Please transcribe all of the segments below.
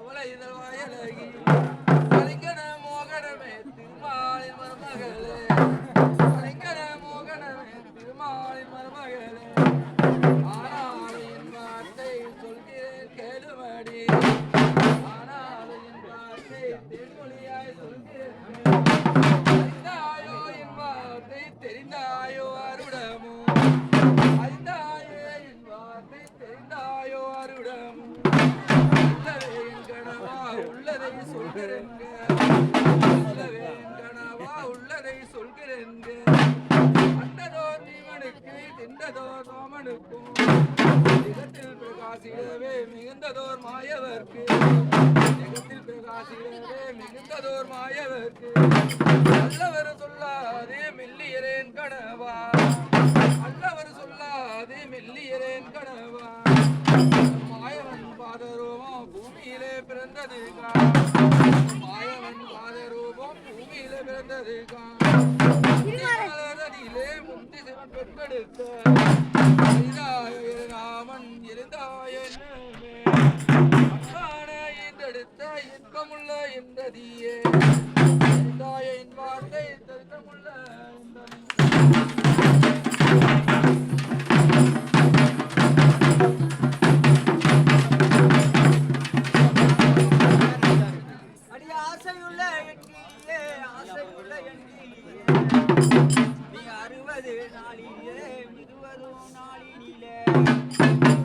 அவளை இதழ் வாயலகி கலிங்கன மோகனமே திருமாலின் மருமகளே கலிங்கன மோகனமே திருமாலின் மருமகளே ஆனாலும் என் வார்த்தை சொல்கிறேன் கேளுமடி ஆனாலும் என் வார்த்தை தென்மொழியாய் சொல்கிறேன் அறிந்தாயோ என் வார்த்தை தெரிந்தாயோ அருடமோ அறிந்தாயோ என் வார்த்தை தெரிந்தாயோ அருடமோ உள்ளவே என் கனவா உள்ளதை சொல்கிறேங்க உள்ளவே என் கனவா உள்ளதை சொல்கிறேங்க அண்டதோ தீவனுக்கு திண்டதோ சோமனுக்கும் ஜெகத்தில் பிரகாசிடவே மிகுந்ததோர் மாயவர்க்கு ஜெகத்தில் பிரகாசிடவே மிகுந்ததோர் மாயவர்க்கு நல்லவர் சொல்லாதே மெல்லியரேன் கனவா நல்லவர் சொல்லாதே மெல்லியரேன் கனவா மாயவன் பாதரூபம் பூமியிலே பிறந்தது மாயவன் பாதரூபம் பூமியிலே பிறந்தது மலரடியிலே முந்தி சிவன் பெற்றெடுத்த ராமன் இருந்தாய ஈந்தெடுத்த இன்பமுள்ள எந்ததியே என் வார்த்தை தரித்தமுள்ள நீ 60 நாளிலே 20 நாளினிலே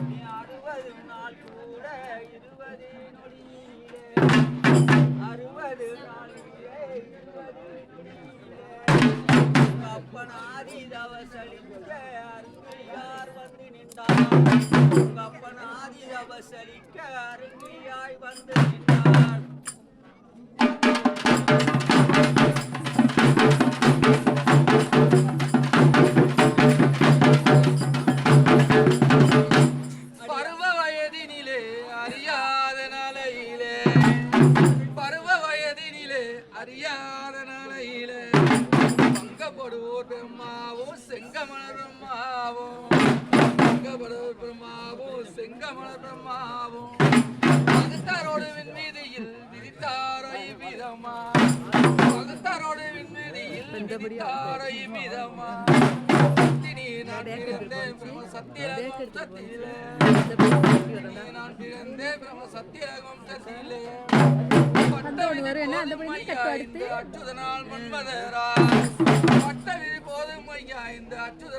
நீ 60 நாள் கூட 20 நொடியிலே 60 நாளிலே 20 அப்பனாதி தவசலிக்க அருங்கியார் வந்து நின்றார் அப்பனாதி தவசலிக்க அருங்கியாய் வந்து நின்றார் அறியாத நாளையிலே பங்கப்படுவோர் பிரம்மாவும் செங்கமலர் பிரம்மாவும் பங்கப்படுவோர் பிரம்மாவும் செங்கமலர் பிரம்மாவும் பகுத்தாரோடு விண்மீதியில் விதித்தாரோ இவ்விதமா பகுத்தாரோடு விண்மீதியில் விதித்தாரோ இவ்விதமா நான் பிறந்தேன் பிரம்ம சத்திய வம்சத்திலே நான் பிறந்தேன் பிரம்ம சத்திய வம்சத்திலே அச்சுதனால் மன்மதரா பட்ட விழி போதும் ஐயா இந்த அச்சுதனால்